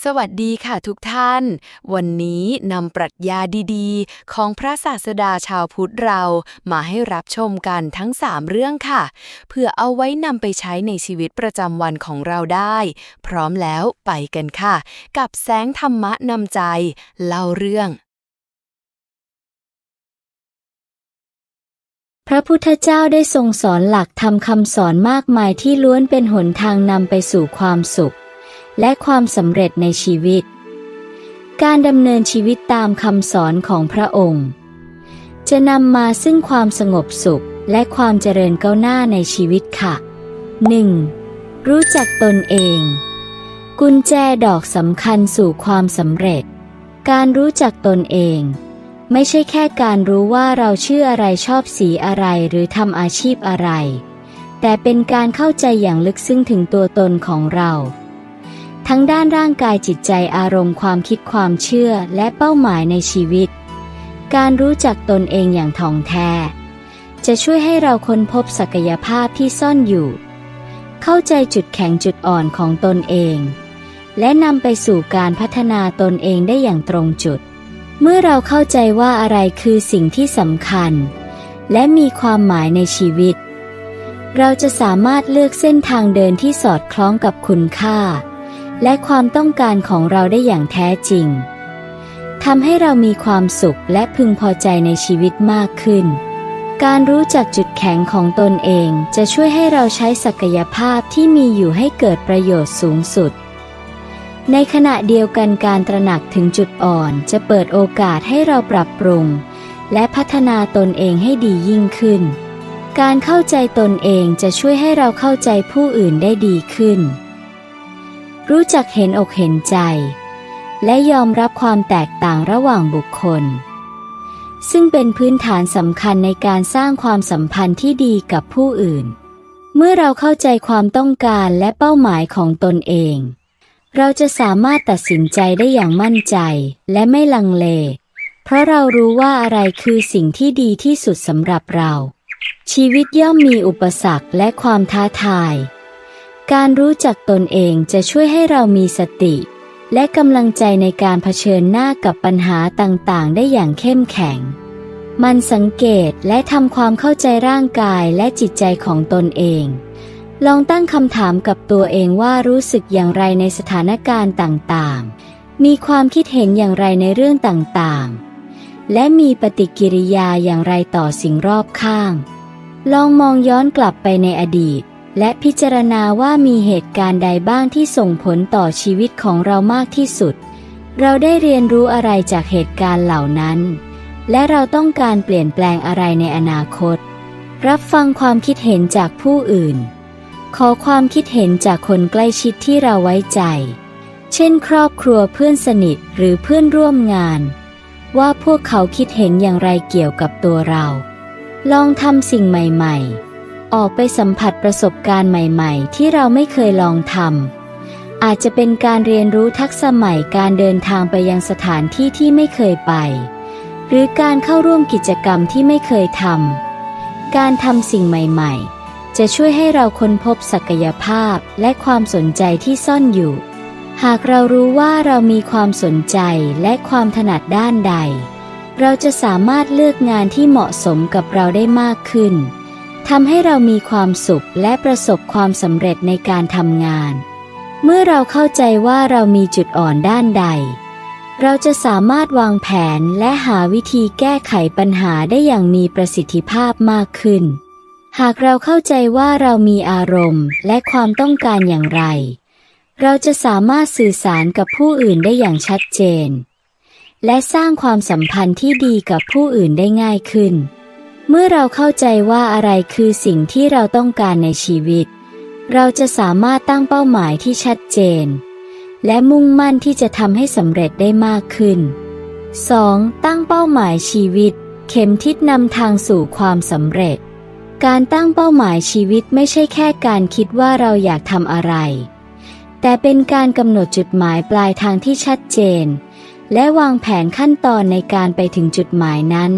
สวัสดีค่ะทุกท่านวันนี้นำปรัชญาดีๆของพระศาสดาชาวพุทธเรามาให้รับชมกันทั้ง3เรื่องค่ะเพื่อเอาไว้นำไปใช้ในชีวิตประจำวันของเราได้พร้อมแล้วไปกันค่ะกับแสงธรรมะนำใจเล่าเรื่องพระพุทธเจ้าได้ทรงสอนหลักธรรมคำสอนมากมายที่ล้วนเป็นหนทางนำไปสู่ความสุขและความสำเร็จในชีวิตการดำเนินชีวิตตามคำสอนของพระองค์จะนำมาซึ่งความสงบสุขและความเจริญก้าวหน้าในชีวิตค่ะ 1. รู้จักตนเองกุญแจดอกสำคัญสู่ความสำเร็จการรู้จักตนเองไม่ใช่แค่การรู้ว่าเราชื่ออะไรชอบสีอะไรหรือทำอาชีพอะไรแต่เป็นการเข้าใจอย่างลึกซึ้งถึงตัวตนของเราทั้งด้านร่างกายจิตใจอารมณ์ความคิดความเชื่อและเป้าหมายในชีวิตการรู้จักตนเองอย่างถ่องแท้จะช่วยให้เราค้นพบศักยภาพที่ซ่อนอยู่เข้าใจจุดแข็งจุดอ่อนของตนเองและนำไปสู่การพัฒนาตนเองได้อย่างตรงจุดเมื่อเราเข้าใจว่าอะไรคือสิ่งที่สำคัญและมีความหมายในชีวิตเราจะสามารถเลือกเส้นทางเดินที่สอดคล้องกับคุณค่าและความต้องการของเราได้อย่างแท้จริงทำให้เรามีความสุขและพึงพอใจในชีวิตมากขึ้นการรู้จักจุดแข็งของตนเองจะช่วยให้เราใช้ศักยภาพที่มีอยู่ให้เกิดประโยชน์สูงสุดในขณะเดียวกันการตระหนักถึงจุดอ่อนจะเปิดโอกาสให้เราปรับปรุงและพัฒนาตนเองให้ดียิ่งขึ้นการเข้าใจตนเองจะช่วยให้เราเข้าใจผู้อื่นได้ดีขึ้นรู้จักเห็นอกเห็นใจและยอมรับความแตกต่างระหว่างบุคคลซึ่งเป็นพื้นฐานสำคัญในการสร้างความสัมพันธ์ที่ดีกับผู้อื่นเมื่อเราเข้าใจความต้องการและเป้าหมายของตนเองเราจะสามารถตัดสินใจได้อย่างมั่นใจและไม่ลังเลเพราะเรารู้ว่าอะไรคือสิ่งที่ดีที่สุดสำหรับเราชีวิตย่อมมีอุปสรรคและความท้าทายการรู้จักตนเองจะช่วยให้เรามีสติและกำลังใจในการเผชิญหน้ากับปัญหาต่างๆได้อย่างเข้มแข็งมันสังเกตและทำความเข้าใจร่างกายและจิตใจของตนเองลองตั้งคำถามกับตัวเองว่ารู้สึกอย่างไรในสถานการณ์ต่างๆมีความคิดเห็นอย่างไรในเรื่องต่างๆและมีปฏิกิริยาอย่างไรต่อสิ่งรอบข้างลองมองย้อนกลับไปในอดีตและพิจารณาว่ามีเหตุการณ์ใดบ้างที่ส่งผลต่อชีวิตของเรามากที่สุดเราได้เรียนรู้อะไรจากเหตุการณ์เหล่านั้นและเราต้องการเปลี่ยนแปลงอะไรในอนาคตรับฟังความคิดเห็นจากผู้อื่นขอความคิดเห็นจากคนใกล้ชิดที่เราไว้ใจเช่นครอบครัวเพื่อนสนิทหรือเพื่อนร่วมงานว่าพวกเขาคิดเห็นอย่างไรเกี่ยวกับตัวเราลองทำสิ่งใหม่ๆออกไปสัมผัสประสบการณ์ใหม่ๆที่เราไม่เคยลองทำอาจจะเป็นการเรียนรู้ทักษะใหม่การเดินทางไปยังสถานที่ที่ไม่เคยไปหรือการเข้าร่วมกิจกรรมที่ไม่เคยทำการทำสิ่งใหม่ๆจะช่วยให้เราค้นพบศักยภาพและความสนใจที่ซ่อนอยู่หากเรารู้ว่าเรามีความสนใจและความถนัดด้านใดเราจะสามารถเลือกงานที่เหมาะสมกับเราได้มากขึ้นทำให้เรามีความสุขและประสบความสำเร็จในการทำงานเมื่อเราเข้าใจว่าเรามีจุดอ่อนด้านใดเราจะสามารถวางแผนและหาวิธีแก้ไขปัญหาได้อย่างมีประสิทธิภาพมากขึ้นหากเราเข้าใจว่าเรามีอารมณ์และความต้องการอย่างไรเราจะสามารถสื่อสารกับผู้อื่นได้อย่างชัดเจนและสร้างความสัมพันธ์ที่ดีกับผู้อื่นได้ง่ายขึ้นเมื่อเราเข้าใจว่าอะไรคือสิ่งที่เราต้องการในชีวิตเราจะสามารถตั้งเป้าหมายที่ชัดเจนและมุ่งมั่นที่จะทำให้สำเร็จได้มากขึ้น 2. ตั้งเป้าหมายชีวิตเข็มทิศนำทางสู่ความสำเร็จการตั้งเป้าหมายชีวิตไม่ใช่แค่การคิดว่าเราอยากทำอะไรแต่เป็นการกำหนดจุดหมายปลายทางที่ชัดเจนและวางแผนขั้นตอนในการไปถึงจุดหมายนั้น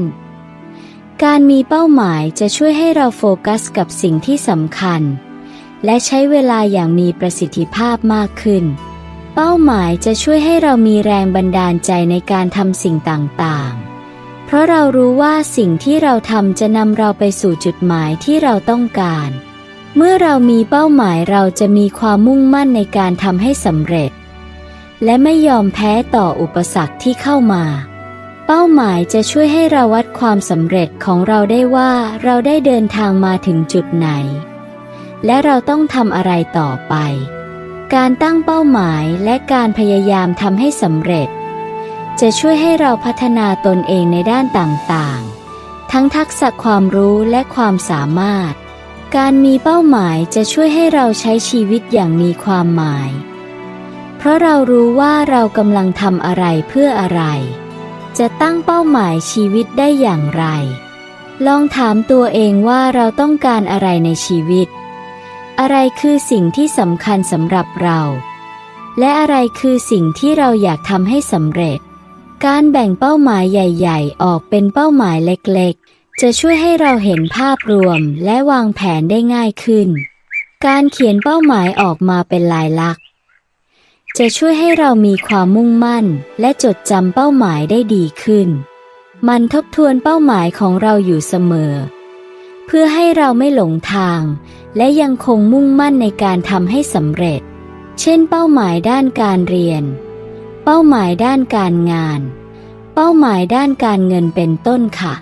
การมีเป้าหมายจะช่วยให้เราโฟกัสกับสิ่งที่สำคัญและใช้เวลาอย่างมีประสิทธิภาพมากขึ้น เป้าหมายจะช่วยให้เรามีแรงบันดาลใจในการทำสิ่งต่างๆเพราะเรารู้ว่าสิ่งที่เราทำจะนำเราไปสู่จุดหมายที่เราต้องการเมื่อเรามีเป้าหมายเราจะมีความมุ่งมั่นในการทำให้สำเร็จและไม่ยอมแพ้ต่ออุปสรรคที่เข้ามาเป้าหมายจะช่วยให้เราวัดความสำเร็จของเราได้ว่าเราได้เดินทางมาถึงจุดไหนและเราต้องทำอะไรต่อไปการตั้งเป้าหมายและการพยายามทำให้สำเร็จจะช่วยให้เราพัฒนาตนเองในด้านต่างๆทั้งทักษะความรู้และความสามารถการมีเป้าหมายจะช่วยให้เราใช้ชีวิตอย่างมีความหมายเพราะเรารู้ว่าเรากำลังทำอะไรเพื่ออะไรจะตั้งเป้าหมายชีวิตได้อย่างไรลองถามตัวเองว่าเราต้องการอะไรในชีวิตอะไรคือสิ่งที่สำคัญสำหรับเราและอะไรคือสิ่งที่เราอยากทำให้สำเร็จการแบ่งเป้าหมายใหญ่ๆออกเป็นเป้าหมายเล็กๆจะช่วยให้เราเห็นภาพรวมและวางแผนได้ง่ายขึ้นการเขียนเป้าหมายออกมาเป็นลายลักษณ์จะช่วยให้เรามีความมุ่งมั่นและจดจำเป้าหมายได้ดีขึ้นมันทบทวนเป้าหมายของเราอยู่เสมอเพื่อให้เราไม่หลงทางและยังคงมุ่งมั่นในการทำให้สำเร็จเช่นเป้าหมายด้านการเรียนเป้าหมายด้านการงานเป้าหมายด้านการเงินเป็นต้นค่ะ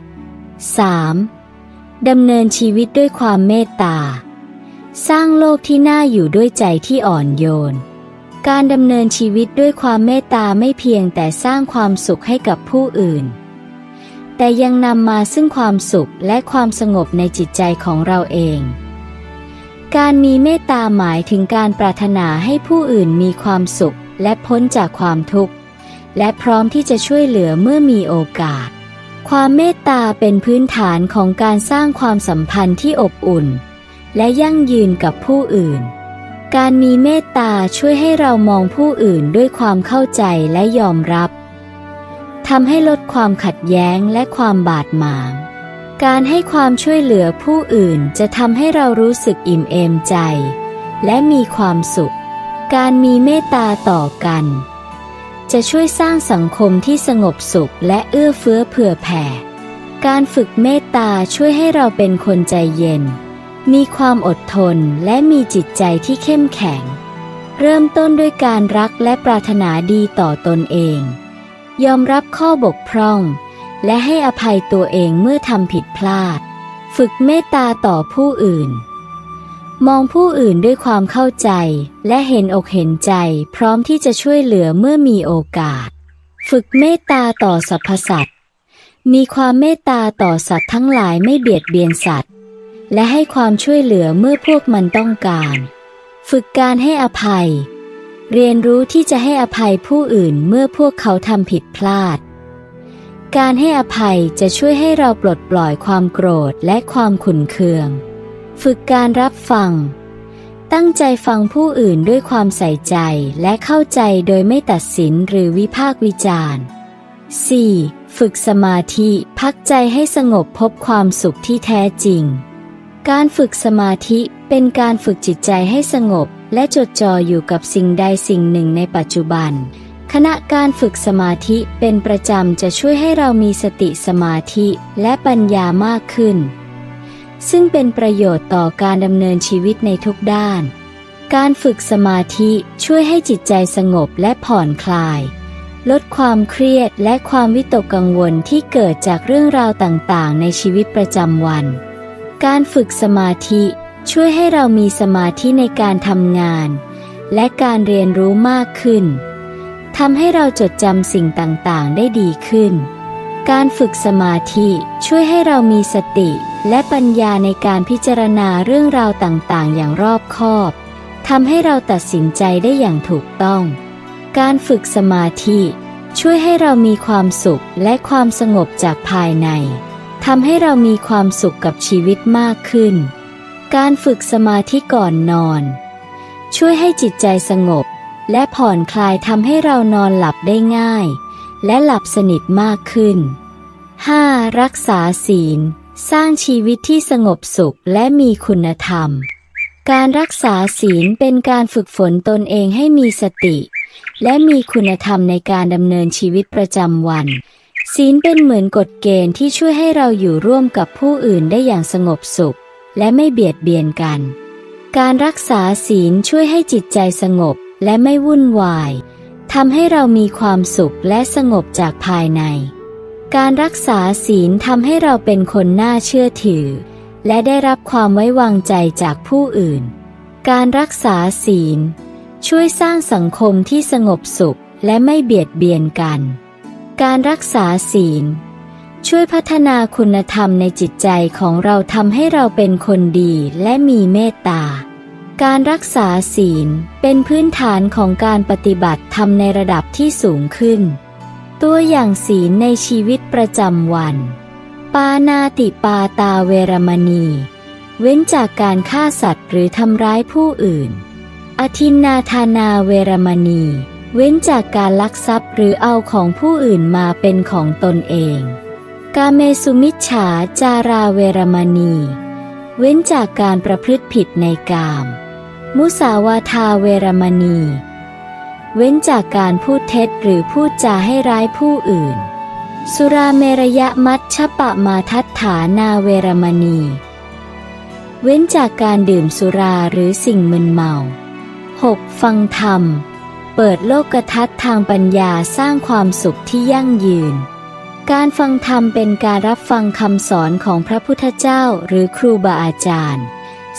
3. ดำเนินชีวิตด้วยความเมตตาสร้างโลกที่น่าอยู่ด้วยใจที่อ่อนโยนการดำเนินชีวิตด้วยความเมตตาไม่เพียงแต่สร้างความสุขให้กับผู้อื่นแต่ยังนำมาซึ่งความสุขและความสงบในจิตใจของเราเองการมีเมตตาหมายถึงการปรารถนาให้ผู้อื่นมีความสุขและพ้นจากความทุกข์และพร้อมที่จะช่วยเหลือเมื่อมีโอกาสความเมตตาเป็นพื้นฐานของการสร้างความสัมพันธ์ที่อบอุ่นและยั่งยืนกับผู้อื่นการมีเมตตาช่วยให้เรามองผู้อื่นด้วยความเข้าใจและยอมรับทำให้ลดความขัดแย้งและความบาดหมางการให้ความช่วยเหลือผู้อื่นจะทำให้เรารู้สึกอิ่มเอมใจและมีความสุขการมีเมตตาต่อกันจะช่วยสร้างสังคมที่สงบสุขและเอื้อเฟื้อเผื่อแผ่การฝึกเมตตาช่วยให้เราเป็นคนใจเย็นมีความอดทนและมีจิตใจที่เข้มแข็งเริ่มต้นด้วยการรักและปรารถนาดีต่อตนเองยอมรับข้อบกพร่องและให้อภัยตัวเองเมื่อทำผิดพลาดฝึกเมตตาต่อผู้อื่นมองผู้อื่นด้วยความเข้าใจและเห็นอกเห็นใจพร้อมที่จะช่วยเหลือเมื่อมีโอกาสฝึกเมตตาต่อสรรพสัตว์มีความเมตตาต่อสัตว์ทั้งหลายไม่เบียดเบียนสัตว์และให้ความช่วยเหลือเมื่อพวกมันต้องการฝึกการให้อภัยเรียนรู้ที่จะให้อภัยผู้อื่นเมื่อพวกเขาทำผิดพลาดการให้อภัยจะช่วยให้เราปลดปล่อยความโกรธและความขุ่นเคืองฝึกการรับฟังตั้งใจฟังผู้อื่นด้วยความใส่ใจและเข้าใจโดยไม่ตัดสินหรือวิพากษ์วิจารณ์ 4. ฝึกสมาธิพักใจให้สงบพบความสุขที่แท้จริงการฝึกสมาธิเป็นการฝึกจิตใจให้สงบและจดจ่ออยู่กับสิ่งใดสิ่งหนึ่งในปัจจุบันขณะการฝึกสมาธิเป็นประจำจะช่วยให้เรามีสติสมาธิและปัญญามากขึ้นซึ่งเป็นประโยชน์ต่อการดำเนินชีวิตในทุกด้านการฝึกสมาธิช่วยให้จิตใจสงบและผ่อนคลายลดความเครียดและความวิตกกังวลที่เกิดจากเรื่องราวต่างๆในชีวิตประจำวันการฝึกสมาธิช่วยให้เรามีสมาธิในการทำงานและการเรียนรู้มากขึ้นทำให้เราจดจำสิ่งต่างๆได้ดีขึ้นการฝึกสมาธิช่วยให้เรามีสติและปัญญาในการพิจารณาเรื่องราวต่างๆอย่างรอบคอบทำให้เราตัดสินใจได้อย่างถูกต้องการฝึกสมาธิช่วยให้เรามีความสุขและความสงบจากภายในทำให้เรามีความสุขกับชีวิตมากขึ้นการฝึกสมาธิก่อนนอนช่วยให้จิตใจสงบและผ่อนคลายทำให้เรานอนหลับได้ง่ายและหลับสนิทมากขึ้น 5. รักษาศีลสร้างชีวิตที่สงบสุขและมีคุณธรรมการรักษาศีลเป็นการฝึกฝนตนเองให้มีสติ และมีคุณธรรมในการดำเนินชีวิตประจำวันศีลเป็นเหมือนกฎเกณฑ์ที่ช่วยให้เราอยู่ร่วมกับผู้อื่นได้อย่างสงบสุขและไม่เบียดเบียนกันการรักษาศีลช่วยให้จิตใจสงบและไม่วุ่นวายทำให้เรามีความสุขและสงบจากภายในการรักษาศีลทำให้เราเป็นคนน่าเชื่อถือและได้รับความไว้วางใจจากผู้อื่นการรักษาศีลช่วยสร้างสังคมที่สงบสุขและไม่เบียดเบียนกันการรักษาศีลช่วยพัฒนาคุณธรรมในจิตใจของเราทำให้เราเป็นคนดีและมีเมตตาการรักษาศีลเป็นพื้นฐานของการปฏิบัติธรรมในระดับที่สูงขึ้นตัวอย่างศีลในชีวิตประจำวันปานาติปาตาเวรมณีเว้นจากการฆ่าสัตว์หรือทำร้ายผู้อื่นอทินนาทานาเวรมณีเว้นจากการลักทรัพย์หรือเอาของผู้อื่นมาเป็นของตนเองกาเมสุมิจฉาจาราเวรมณีเว้นจากการประพฤติผิดในกามมุสาวาทาเวรมณีเว้นจากการพูดเท็จหรือพูดจาให้ร้ายผู้อื่นสุราเมรยมัชฌปมาทัฏฐานาเวรมณีเว้นจากการดื่มสุราหรือสิ่งมึนเมา 6. ฟังธรรมเปิดโลกทัศน์ทางปัญญาสร้างความสุขที่ยั่งยืนการฟังธรรมเป็นการรับฟังคำสอนของพระพุทธเจ้าหรือครูบาอาจารย์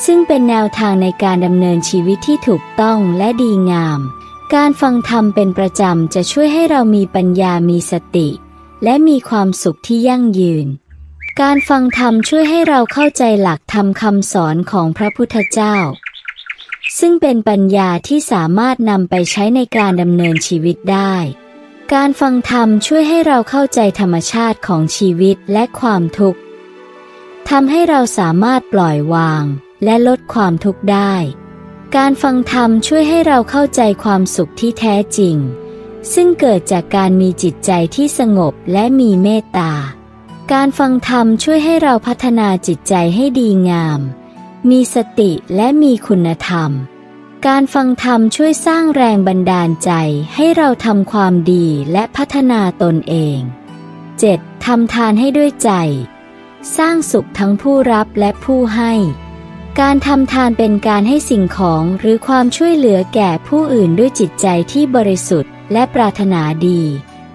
ซึ่งเป็นแนวทางในการดำเนินชีวิตที่ถูกต้องและดีงามการฟังธรรมเป็นประจำจะช่วยให้เรามีปัญญามีสติและมีความสุขที่ยั่งยืนการฟังธรรมช่วยให้เราเข้าใจหลักธรรมคำสอนของพระพุทธเจ้าซึ่งเป็นปัญญาที่สามารถนำไปใช้ในการดำเนินชีวิตได้การฟังธรรมช่วยให้เราเข้าใจธรรมชาติของชีวิตและความทุกข์ทำให้เราสามารถปล่อยวางและลดความทุกข์ได้การฟังธรรมช่วยให้เราเข้าใจความสุขที่แท้จริงซึ่งเกิดจากการมีจิตใจที่สงบและมีเมตตาการฟังธรรมช่วยให้เราพัฒนาจิตใจให้ดีงามมีสติและมีคุณธรรมการฟังธรรมช่วยสร้างแรงบันดาลใจให้เราทำความดีและพัฒนาตนเอง 7. ทำทานให้ด้วยใจสร้างสุขทั้งผู้รับและผู้ให้การทำทานเป็นการให้สิ่งของหรือความช่วยเหลือแก่ผู้อื่นด้วยจิตใจที่บริสุทธิ์และปรารถนาดี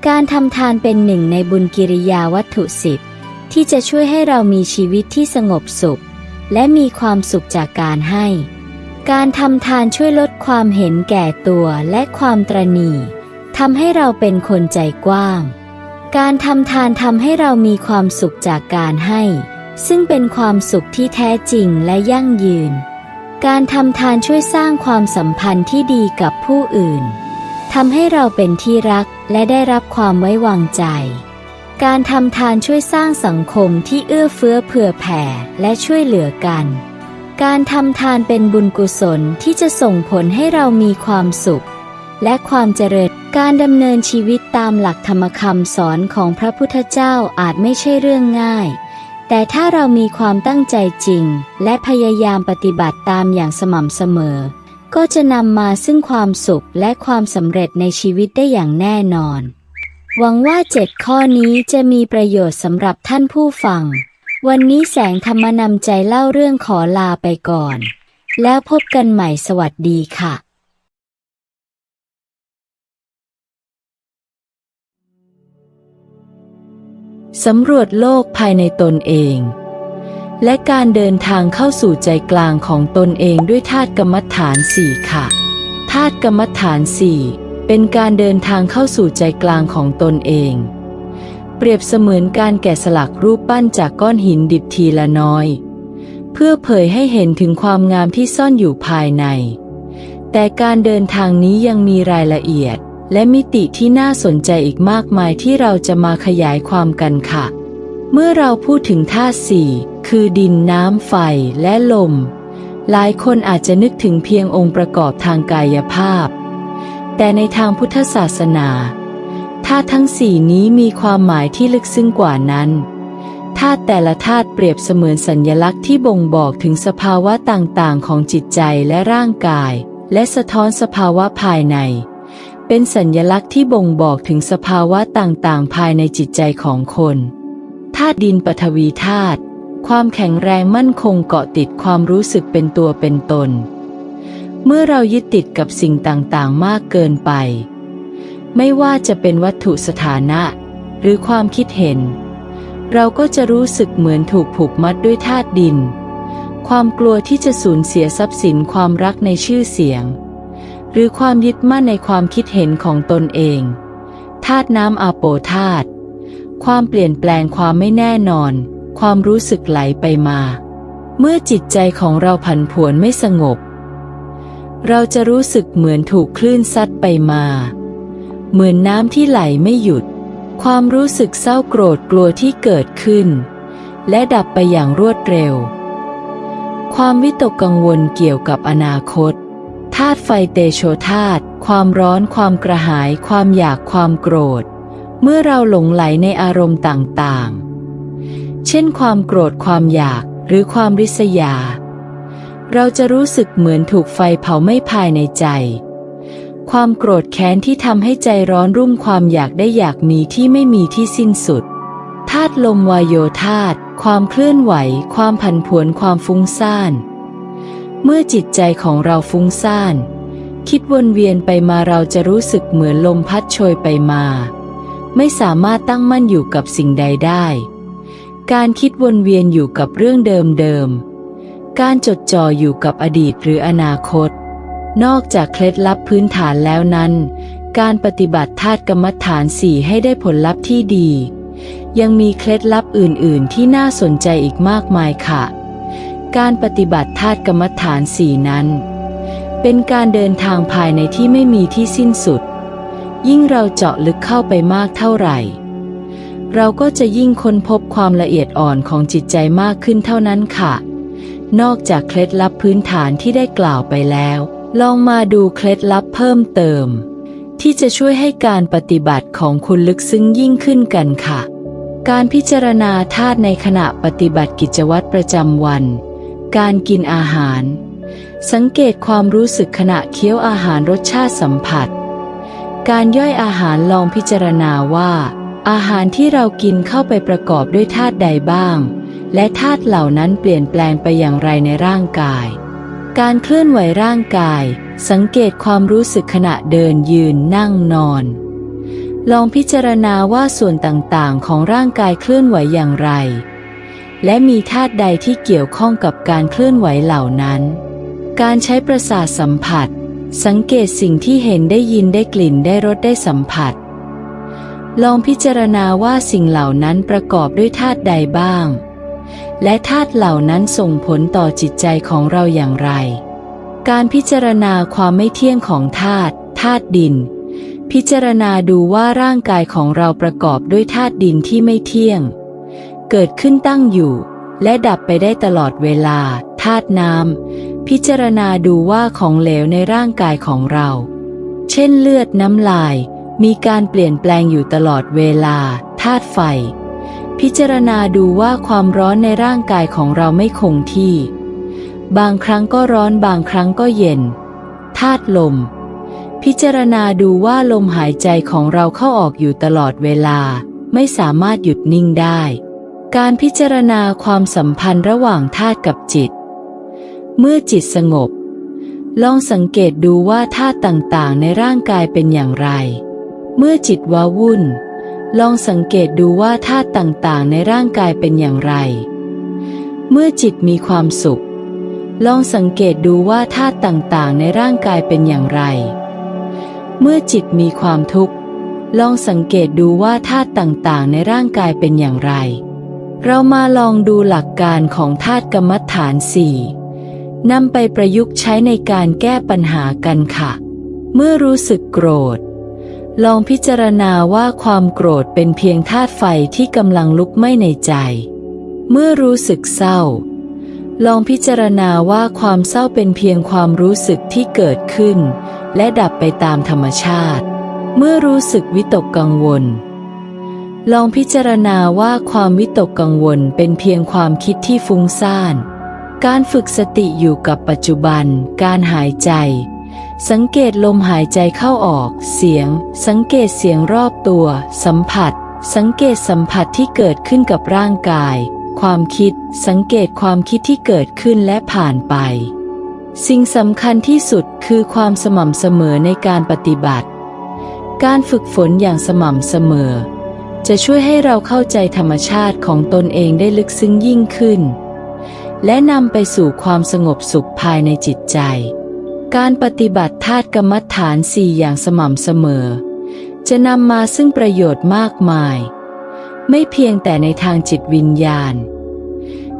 การทำทานเป็นหนึ่งในบุญกิริยาวัตถุ10ที่จะช่วยให้เรามีชีวิตที่สงบสุขและมีความสุขจากการให้การทำทานช่วยลดความเห็นแก่ตัวและความตระหนี่ทำให้เราเป็นคนใจกว้างการทำทานทำให้เรามีความสุขจากการให้ซึ่งเป็นความสุขที่แท้จริงและยั่งยืนการทำทานช่วยสร้างความสัมพันธ์ที่ดีกับผู้อื่นทำให้เราเป็นที่รักและได้รับความไว้วางใจการทำทานช่วยสร้างสังคมที่เอื้อเฟื้อเผื่อแผ่และช่วยเหลือกันการทำทานเป็นบุญกุศลที่จะส่งผลให้เรามีความสุขและความเจริญการดำเนินชีวิตตามหลักธรรมคำสอนของพระพุทธเจ้าอาจไม่ใช่เรื่องง่ายแต่ถ้าเรามีความตั้งใจจริงและพยายามปฏิบัติตามอย่างสม่ำเสมอก็จะนำมาซึ่งความสุขและความสำเร็จในชีวิตได้อย่างแน่นอนหวังว่า7 ข้อนี้จะมีประโยชน์สำหรับท่านผู้ฟังวันนี้แสงธรรมนำใจเล่าเรื่องขอลาไปก่อนแล้วพบกันใหม่สวัสดีค่ะสำรวจโลกภายในตนเองและการเดินทางเข้าสู่ใจกลางของตนเองด้วยธาตุกรรมฐาน4ค่ะธาตุกรรมฐาน4เป็นการเดินทางเข้าสู่ใจกลางของตนเองเปรียบเสมือนการแกะสลักรูปปั้นจากก้อนหินดิบทีละน้อยเพื่อเผยให้เห็นถึงความงามที่ซ่อนอยู่ภายในแต่การเดินทางนี้ยังมีรายละเอียดและมิติที่น่าสนใจอีกมากมายที่เราจะมาขยายความกันค่ะเมื่อเราพูดถึงธาตุ4คือดินน้ำไฟและลมหลายคนอาจจะนึกถึงเพียงองค์ประกอบทางกายภาพแต่ในทางพุทธศาสนาธาตุทั้ง4นี้มีความหมายที่ลึกซึ้งกว่านั้นธาตุแต่ละธาตุเปรียบเสมือนสัญลักษณ์ที่บ่งบอกถึงสภาวะต่างๆของจิตใจและร่างกายและสะท้อนสภาวะภายใน เป็นสัญลักษณ์ที่บ่งบอกถึงสภาวะต่างๆภายในจิตใจของคนธาตุดินปฐวีธาตุความแข็งแรงมั่นคงเกาะติดความรู้สึกเป็นตัวเป็นตนเมื่อเรายึดติดกับสิ่งต่างๆมากเกินไปไม่ว่าจะเป็นวัตถุสถานะหรือความคิดเห็นเราก็จะรู้สึกเหมือนถูกผูกมัดด้วยธาตุดินความกลัวที่จะสูญเสียทรัพย์สินความรักในชื่อเสียงหรือความยึดมั่นในความคิดเห็นของตนเองธาตุน้ำอาโปธาตุความเปลี่ยนแปลงความไม่แน่นอนความรู้สึกไหลไปมาเมื่อจิตใจของเราผันผวนไม่สงบเราจะรู้สึกเหมือนถูกคลื่นซัดไปมาเหมือนน้ำที่ไหลไม่หยุดความรู้สึกเศร้าโกรธกลัวที่เกิดขึ้นและดับไปอย่างรวดเร็วความวิตกกังวลเกี่ยวกับอนาคตธาตุไฟเตโชธาตุความร้อนความกระหายความอยากความโกรธเมื่อเราหลงไหลในอารมณ์ต่างๆเช่นความโกรธความอยากหรือความริษยาเราจะรู้สึกเหมือนถูกไฟเผาไหม้ภายในใจความโกรธแค้นที่ทำให้ใจร้อนรุ่มความอยากได้อยากมีที่ไม่มีที่สิ้นสุดธาตุลมวายโยธาตุความเคลื่อนไหวความผันผวนความฟุ้งซ่านเมื่อจิตใจของเราฟุ้งซ่านคิดวนเวียนไปมาเราจะรู้สึกเหมือนลมพัดโชยไปมาไม่สามารถตั้งมั่นอยู่กับสิ่งใดได้การคิดวนเวียนอยู่กับเรื่องเดิมๆการจดจ่ออยู่กับอดีตหรืออนาคตนอกจากเคล็ดลับพื้นฐานแล้วนั้นการปฏิบัติธาตุกรรมฐาน4ให้ได้ผลลัพธ์ที่ดียังมีเคล็ดลับอื่นๆที่น่าสนใจอีกมากมายค่ะการปฏิบัติธาตุกรรมฐาน4นั้นเป็นการเดินทางภายในที่ไม่มีที่สิ้นสุดยิ่งเราเจาะลึกเข้าไปมากเท่าไหร่เราก็จะยิ่งค้นพบความละเอียดอ่อนของจิตใจมากขึ้นเท่านั้นค่ะนอกจากเคล็ดลับพื้นฐานที่ได้กล่าวไปแล้วลองมาดูเคล็ดลับเพิ่มเติมที่จะช่วยให้การปฏิบัติของคุณลึกซึ้งยิ่งขึ้นกันค่ะการพิจารณาธาตุในขณะปฏิบัติกิจวัตรประจำวันการกินอาหารสังเกตความรู้สึกขณะเคี้ยวอาหารรสชาติสัมผัสการย่อยอาหารลองพิจารณาว่าอาหารที่เรากินเข้าไปประกอบด้วยธาตุใดบ้างและธาตุเหล่านั้นเปลี่ยนแปลงไปอย่างไรในร่างกายการเคลื่อนไหวร่างกายสังเกตความรู้สึกขณะเดินยืนนั่งนอนลองพิจารณาว่าส่วนต่างๆของร่างกายเคลื่อนไหวอย่างไรและมีธาตุใดที่เกี่ยวข้องกับการเคลื่อนไหวเหล่านั้นการใช้ประสาทสัมผัสสังเกตสิ่งที่เห็นได้ยินได้กลิ่นได้รสได้สัมผัสลองพิจารณาว่าสิ่งเหล่านั้นประกอบด้วยธาตุใดบ้างและธาตุเหล่านั้นส่งผลต่อจิตใจของเราอย่างไรการพิจารณาความไม่เที่ยงของธาตุดินพิจารณาดูว่าร่างกายของเราประกอบด้วยธาตุดินที่ไม่เที่ยงเกิดขึ้นตั้งอยู่และดับไปได้ตลอดเวลาธาตุน้ำพิจารณาดูว่าของเหลวในร่างกายของเราเช่นเลือดน้ำลายมีการเปลี่ยนแปลงอยู่ตลอดเวลาธาตุไฟพิจารณาดูว่าความร้อนในร่างกายของเราไม่คงที่บางครั้งก็ร้อนบางครั้งก็เย็นธาตุลมพิจารณาดูว่าลมหายใจของเราเข้าออกอยู่ตลอดเวลาไม่สามารถหยุดนิ่งได้การพิจารณาความสัมพันธ์ระหว่างธาตุกับจิตเมื่อจิตสงบลองสังเกตดูว่าธาตุต่างๆในร่างกายเป็นอย่างไรเมื่อจิตว้าวุ่นลองสังเกตดูว่าธาตุต่างๆในร่างกายเป็นอย่างไรเมื่อจิตมีความสุขลองสังเกตดูว่าธาตุต่างๆในร่างกายเป็นอย่างไรเมื่อจิตมีความทุกข์ลองสังเกตดูว่าธาตุต่างๆในร่างกายเป็นอย่างไรเรามาลองดูหลักการของธาตุกรรมฐาน4นำไปประยุกต์ใช้ในการแก้ปัญหากันค่ะเมื่อรู้สึกโกรธลองพิจารณาว่าความโกรธเป็นเพียงธาตุไฟที่กำลังลุกไหม้ในใจเมื่อรู้สึกเศร้าลองพิจารณาว่าความเศร้าเป็นเพียงความรู้สึกที่เกิดขึ้นและดับไปตามธรรมชาติเมื่อรู้สึกวิตกกังวลลองพิจารณาว่าความวิตกกังวลเป็นเพียงความคิดที่ฟุ้งซ่านการฝึกสติอยู่กับปัจจุบันการหายใจ สังเกตลมหายใจเข้าออกเสียงสังเกตเสียงรอบตัวสัมผัสสังเกตสัมผัสที่เกิดขึ้นกับร่างกายความคิดสังเกตความคิดที่เกิดขึ้นและผ่านไปสิ่งสำคัญที่สุดคือความสม่ำเสมอในการปฏิบัติการฝึกฝนอย่างสม่ำเสมอจะช่วยให้เราเข้าใจธรรมชาติของตนเองได้ลึกซึ้งยิ่งขึ้นและนำไปสู่ความสงบสุขภายในจิตใจการปฏิบัติธาตุกรรมฐาน4อย่างสม่ำเสมอจะนำมาซึ่งประโยชน์มากมายไม่เพียงแต่ในทางจิตวิญญาณ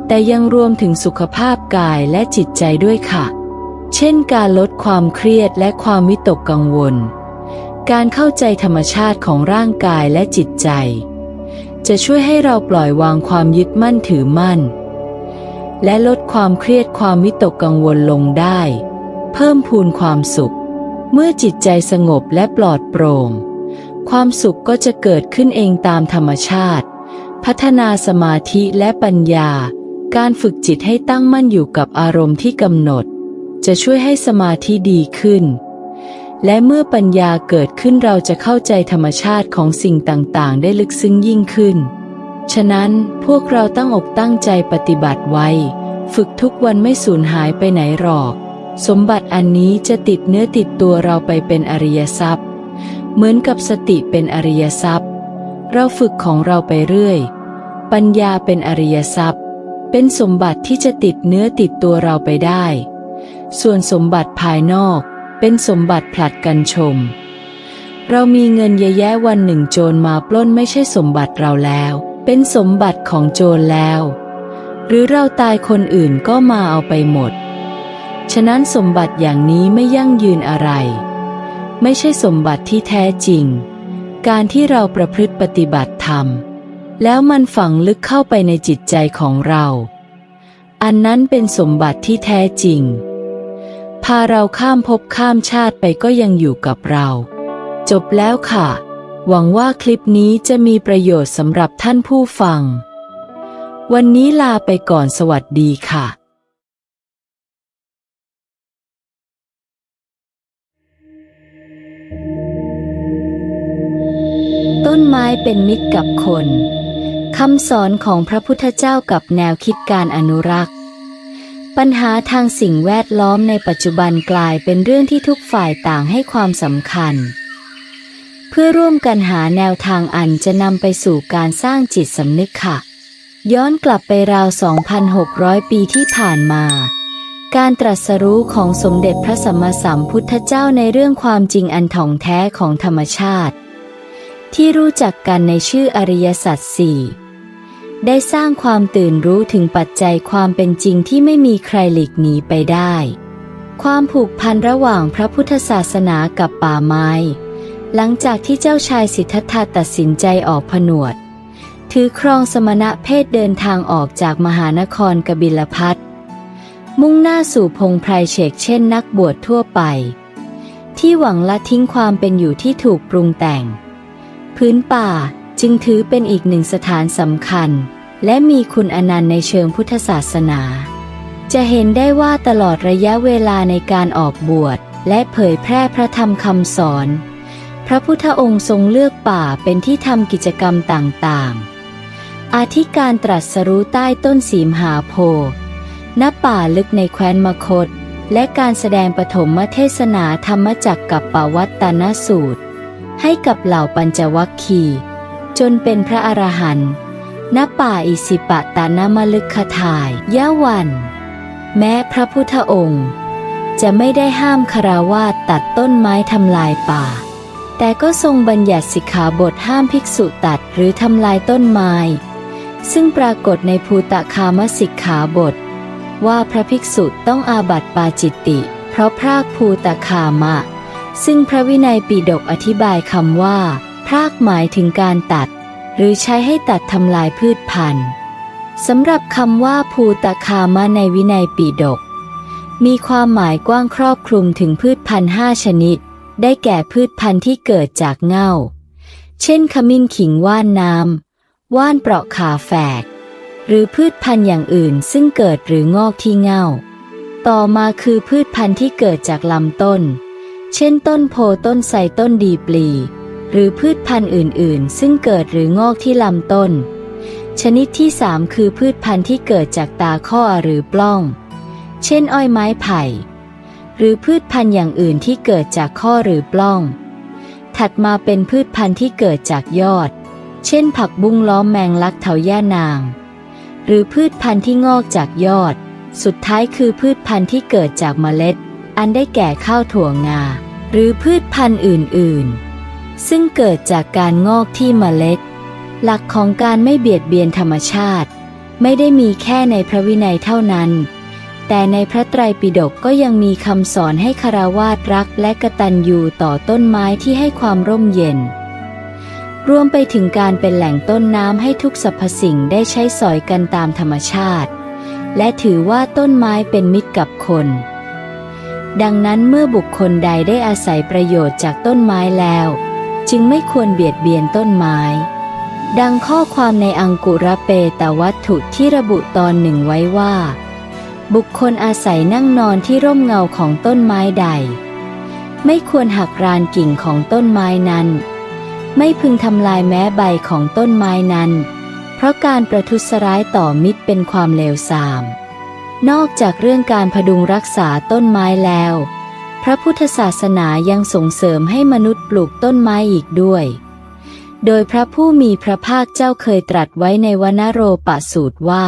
แต่ยังรวมถึงสุขภาพกายและจิตใจด้วยค่ะเช่นการลดความเครียดและความวิตกกังวลการเข้าใจธรรมชาติของร่างกายและจิตใจจะช่วยให้เราปล่อยวางความยึดมั่นถือมั่นและลดความเครียดความวิตกกังวลลงได้เพิ่มพูนความสุขเมื่อจิตใจสงบและปลอดโปร่งความสุขก็จะเกิดขึ้นเองตามธรรมชาติพัฒนาสมาธิและปัญญาการฝึกจิตให้ตั้งมั่นอยู่กับอารมณ์ที่กำหนดจะช่วยให้สมาธิดีขึ้นและเมื่อปัญญาเกิดขึ้นเราจะเข้าใจธรรมชาติของสิ่งต่างๆได้ลึกซึ้งยิ่งขึ้นฉะนั้นพวกเราตั้งอกตั้งใจปฏิบัติไว้ฝึกทุกวันไม่สูญหายไปไหนหรอกสมบัติอันนี้จะติดเนื้อติดตัวเราไปเป็นอริยทรัพย์เหมือนกับสติเป็นอริยทรัพย์เราฝึกของเราไปเรื่อยปัญญาเป็นอริยทรัพย์เป็นสมบัติที่จะติดเนื้อติดตัวเราไปได้ส่วนสมบัติภายนอกเป็นสมบัติผลัดกันชมเรามีเงินเยอะแยะวันหนึ่งโจรมาปล้นไม่ใช่สมบัติเราแล้วเป็นสมบัติของโจรแล้วหรือเราตายคนอื่นก็มาเอาไปหมดฉะนั้นสมบัติอย่างนี้ไม่ยั่งยืนอะไรไม่ใช่สมบัติที่แท้จริงการที่เราประพฤติปฏิบัติธรรมแล้วมันฝังลึกเข้าไปในจิตใจของเราอันนั้นเป็นสมบัติที่แท้จริงพาเราข้ามภพข้ามชาติไปก็ยังอยู่กับเราจบแล้วค่ะหวังว่าคลิปนี้จะมีประโยชน์สำหรับท่านผู้ฟังวันนี้ลาไปก่อนสวัสดีค่ะต้นไม้เป็นมิตรกับคนคำสอนของพระพุทธเจ้ากับแนวคิดการอนุรักษ์ปัญหาทางสิ่งแวดล้อมในปัจจุบันกลายเป็นเรื่องที่ทุกฝ่ายต่างให้ความสำคัญเพื่อร่วมกันหาแนวทางอันจะนำไปสู่การสร้างจิตสำนึกค่ะย้อนกลับไปราว 2,600 ปีที่ผ่านมาการตรัสรู้ของสมเด็จพระสัมมาสัมพุทธเจ้าในเรื่องความจริงอันถ่องแท้ของธรรมชาติที่รู้จักกันในชื่ออริยสัจสี่ได้สร้างความตื่นรู้ถึงปัจจัยความเป็นจริงที่ไม่มีใครหลีกหนีไปได้ความผูกพันระหว่างพระพุทธศาสนากับป่าไม้หลังจากที่เจ้าชายสิทธัตถะตัดสินใจออกผนวดถือครองสมณเพศเดินทางออกจากมหานครกบิลพัสมุ่งหน้าสู่พงไพรเฉกเช่นนักบวชทั่วไปที่หวังละทิ้งความเป็นอยู่ที่ถูกปรุงแต่งพื้นป่าจึงถือเป็นอีกหนึ่งสถานสำคัญและมีคุณอนันต์ในเชิงพุทธศาสนาจะเห็นได้ว่าตลอดระยะเวลาในการออกบวชและเผยแพร่พระธรรมคำสอนพระพุทธองค์ทรงเลือกป่าเป็นที่ทำกิจกรรมต่างๆอาทิการตรัสรู้ใต้ต้นสีมหาโพธิ์ณป่าลึกในแคว้นมคธและการแสดงปฐมเทศนาธรรมจักกัปปวัตตนสูตรให้กับเหล่าปัญจวัคคีย์จนเป็นพระอรหันต์ณป่าอิสิปตนมฤคทายยะวัน แม้พระพุทธองค์จะไม่ได้ห้ามคฤหัสถ์ตัดต้นไม้ทำลายป่าแต่ก็ทรงบัญญัติสิกขาบทห้ามภิกษุตัดหรือทำลายต้นไม้ซึ่งปรากฏในภูตคามสิกขาบทว่าพระภิกษุต้องอาบัติปาจิตติเพราะพรากภูตคามะซึ่งพระวินัยปิฎกอธิบายคำว่าพรากหมายถึงการตัดหรือใช้ให้ตัดทำลายพืชพันธุ์สำหรับคำว่าภูตคามะในวินัยปิฎกมีความหมายกว้างครอบคลุมถึงพืชพันธุ์5ชนิดได้แก่พืชพันธุ์ที่เกิดจากเง่าเช่นขมิ้นขิงว่านน้ำว่านเปราะขาแฝกหรือพืชพันธุ์อย่างอื่นซึ่งเกิดหรืองอกที่เง่าต่อมาคือพืชพันธุ์ที่เกิดจากลำต้น เช่นต้นโพต้นไทรต้นดีปลีหรือพืชพันธุ์อื่นๆซึ่งเกิดหรืองอกที่ลำต้นชนิดที่ 3 คือพืชพันธุ์ที่เกิดจากตาข้อหรือปล้องเช่นอ้อยไม้ไผ่หรือพืชพันธุ์อย่างอื่นที่เกิดจากข้อหรือปล้องถัดมาเป็นพืชพันธุ์ที่เกิดจากยอดเช่นผักบุ้งล้อมแมงลักเถาย่านางหรือพืชพันธุ์ที่งอกจากยอดสุดท้ายคือพืชพันธุ์ที่เกิดจากเมล็ดอันได้แก่ข้าวถั่วงาหรือพืชพันธุ์อื่นๆซึ่งเกิดจากการงอกที่เมล็ดหลักของการไม่เบียดเบียนธรรมชาติไม่ได้มีแค่ในพระวินัยเท่านั้นแต่ในพระไตรปิฎกก็ยังมีคำสอนให้ฆราวาสรักและกตัญญูต่อต้นไม้ที่ให้ความร่มเย็นรวมไปถึงการเป็นแหล่งต้นน้ำให้ทุกสรรพสิ่งได้ใช้สอยกันตามธรรมชาติและถือว่าต้นไม้เป็นมิตรกับคนดังนั้นเมื่อบุคคลใดได้อาศัยประโยชน์จากต้นไม้แล้วจึงไม่ควรเบียดเบียนต้นไม้ดังข้อความในอังกุรเปตวัตถุที่ระบุตอนหนึ่งไว้ว่าบุคคลอาศัยนั่งนอนที่ร่มเงาของต้นไม้ใดไม่ควรหักรานกิ่งของต้นไม้นั้นไม่พึงทำลายแม้ใบของต้นไม้นั้นเพราะการประทุษร้ายต่อมิตรเป็นความเลวทรามนอกจากเรื่องการพดุงรักษาต้นไม้แล้วพระพุทธศาสนายังส่งเสริมให้มนุษย์ปลูกต้นไม้อีกด้วยโดยพระผู้มีพระภาคเจ้าเคยตรัสไว้ในวนโรปสูตรว่า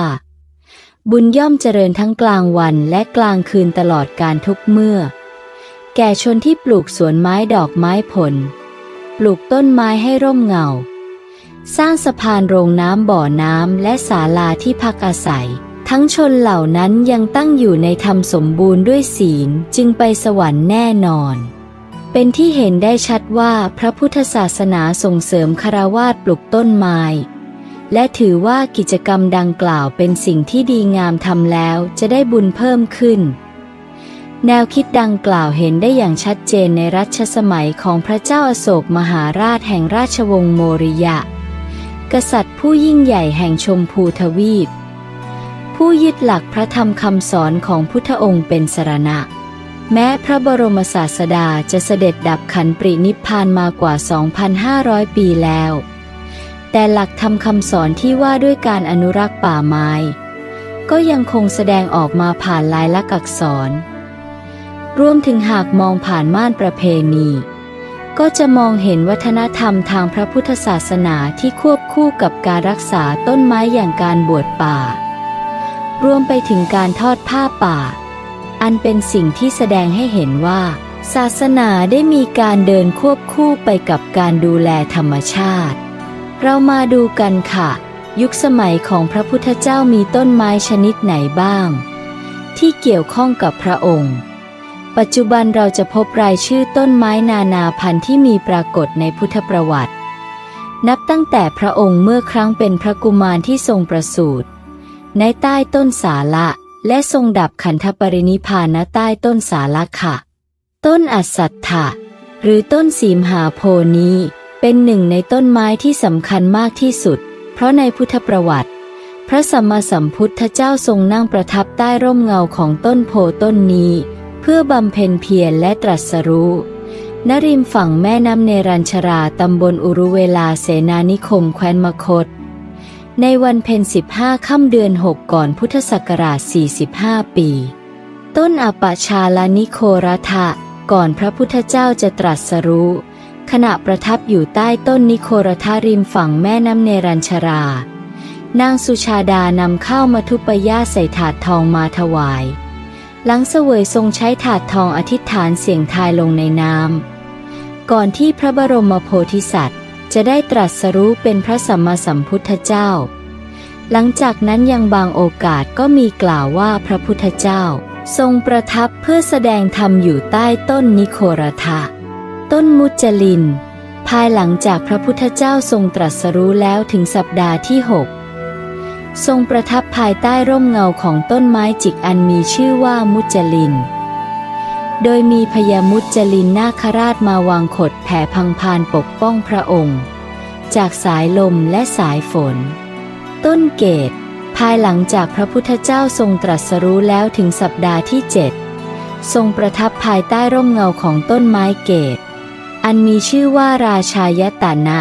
บุญย่อมเจริญทั้งกลางวันและกลางคืนตลอดกาลทุกเมื่อแก่ชนที่ปลูกสวนไม้ดอกไม้ผลปลูกต้นไม้ให้ร่มเงาสร้างสะพานโรงน้ำบ่อน้ำและศาลาที่พักอาศัยทั้งชนเหล่านั้นยังตั้งอยู่ในธรรมสมบูรณ์ด้วยศีลจึงไปสวรรค์แน่นอนเป็นที่เห็นได้ชัดว่าพระพุทธศาสนาส่งเสริมฆราวาสปลูกต้นไม้และถือว่ากิจกรรมดังกล่าวเป็นสิ่งที่ดีงามทำแล้วจะได้บุญเพิ่มขึ้นแนวคิดดังกล่าวเห็นได้อย่างชัดเจนในรัชสมัยของพระเจ้าอโศกมหาราชแห่งราชวงศ์โมริยะกษัตริย์ผู้ยิ่งใหญ่แห่งชมพูทวีปผู้ยึดหลักพระธรรมคำสอนของพุทธองค์เป็นสรณะแม้พระบรมศาสดาจะเสด็จดับขันปรินิพพานมากว่า 2,500 ปีแล้วแต่หลักธรรมคำสอนที่ว่าด้วยการอนุรักษ์ป่าไม้ก็ยังคงแสดงออกมาผ่านลายลักษณ์อักษรรวมถึงหากมองผ่านม่านประเพณีก็จะมองเห็นวัฒนธรรมทางพระพุทธศาสนาที่ควบคู่กับการรักษาต้นไม้อย่างการบวชป่ารวมไปถึงการทอดผ้าป่าอันเป็นสิ่งที่แสดงให้เห็นว่าศาสนาได้มีการเดินควบคู่ไปกับการดูแลธรรมชาติเรามาดูกันค่ะยุคสมัยของพระพุทธเจ้ามีต้นไม้ชนิดไหนบ้างที่เกี่ยวข้องกับพระองค์ปัจจุบันเราจะพบรายชื่อต้นไม้นานาพันธุ์ที่มีปรากฏในพุทธประวัตินับตั้งแต่พระองค์เมื่อครั้งเป็นพระกุมารที่ทรงประสูติในใต้ต้นสาละและทรงดับขันธปรินิพพานณใต้ต้นสาละค่ะต้นอัสสัทธะหรือต้นสีมหาโพธิ์นี้เป็นหนึ่งในต้นไม้ที่สำคัญมากที่สุดเพราะในพุทธประวัติพระสัมมาสัมพุทธเจ้าทรงนั่งประทับใต้ร่มเงาของต้นโพธิ์ต้นนี้เพื่อบำเพ็ญเพียรและตรัสรู้ณริมฝั่งแม่น้ำเนรัญชราตำบลอุรุเวลาเสนานิคมแคว้นมคธในวันเพ็ญ15 ค่ำเดือน 6ก่อนพุทธศักราช45 ปีต้นอปชาลนิโครทะก่อนพระพุทธเจ้าจะตรัสรู้ขณะประทับอยู่ใต้ต้นนิโครทะริมฝั่งแม่น้ำเนรัญชรานางสุชาดานำข้าวมัทุปยาใส่ถาดทองมาถวายหลังเสวยทรงใช้ถาดทองอธิษฐานเสียงทายลงในน้ำก่อนที่พระบรมโพธิสัตว์จะได้ตรัสรู้เป็นพระสัมมาสัมพุทธเจ้าหลังจากนั้นยังบางโอกาสก็มีกล่าวว่าพระพุทธเจ้าทรงประทับเพื่อแสดงธรรมอยู่ใต้ต้นนิโครทะต้นมุจจลินภายหลังจากพระพุทธเจ้าทรงตรัสรู้แล้วถึงสัปดาห์ที่ 6ทรงประทับภายใต้ร่มเงาของต้นไม้จิกอันมีชื่อว่ามุจจลินโดยมีพญามุจจลินนาคราชมาวางขดแผ่พังพานปกป้องพระองค์จากสายลมและสายฝนต้นเกศภายหลังจากพระพุทธเจ้าทรงตรัสรู้แล้วถึงสัปดาห์ที่ 7 ทรงประทับภายใต้ร่มเงาของต้นไม้เกศอันมีชื่อว่าราชายตนะ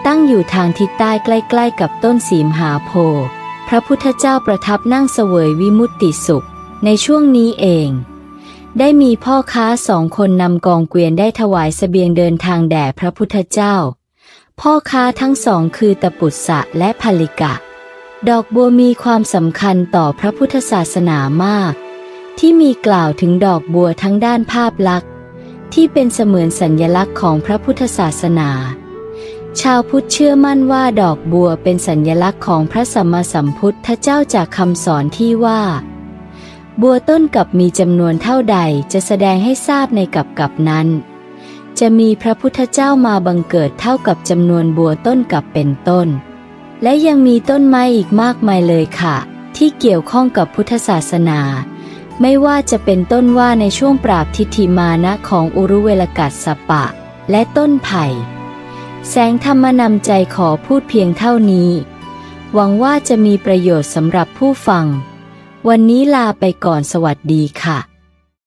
ตั้งอยู่ทางทิศใต้ใกล้ๆกับต้นสีมหาโพธิ์พระพุทธเจ้าประทับนั่งเสวยวิมุตติสุขในช่วงนี้เองได้มีพ่อค้า2 คนนำกองเกวียนได้ถวายเสบียงเดินทางแด่พระพุทธเจ้าพ่อค้าทั้ง2คือตปุสสะและภลิกะดอกบัวมีความสำคัญต่อพระพุทธศาสนามากที่มีกล่าวถึงดอกบัวทั้งด้านภาพลักษณ์ที่เป็นเสมือนสัญลักษณ์ของพระพุทธศาสนาชาวพุทธเชื่อมั่นว่าดอกบัวเป็นสัญลักษณ์ของพระสัมมาสัมพุทธเจ้าจากคำสอนที่ว่าบัวต้นกับมีจำนวนเท่าใดจะแสดงให้ทราบในกับนั้นจะมีพระพุทธเจ้ามาบังเกิดเท่ากับจำนวนบัวต้นกับเป็นต้นและยังมีต้นไม้อีกมากมายเลยค่ะที่เกี่ยวข้องกับพุทธศาสนาไม่ว่าจะเป็นต้นว่าในช่วงปราบทิฏฐิมานะของอุรุเวลกัสสปะและต้นไผ่แสงธรรมนำใจขอพูดเพียงเท่านี้หวังว่าจะมีประโยชน์สำหรับผู้ฟังวันนี้ลาไปก่อนสวัสดีค่ะ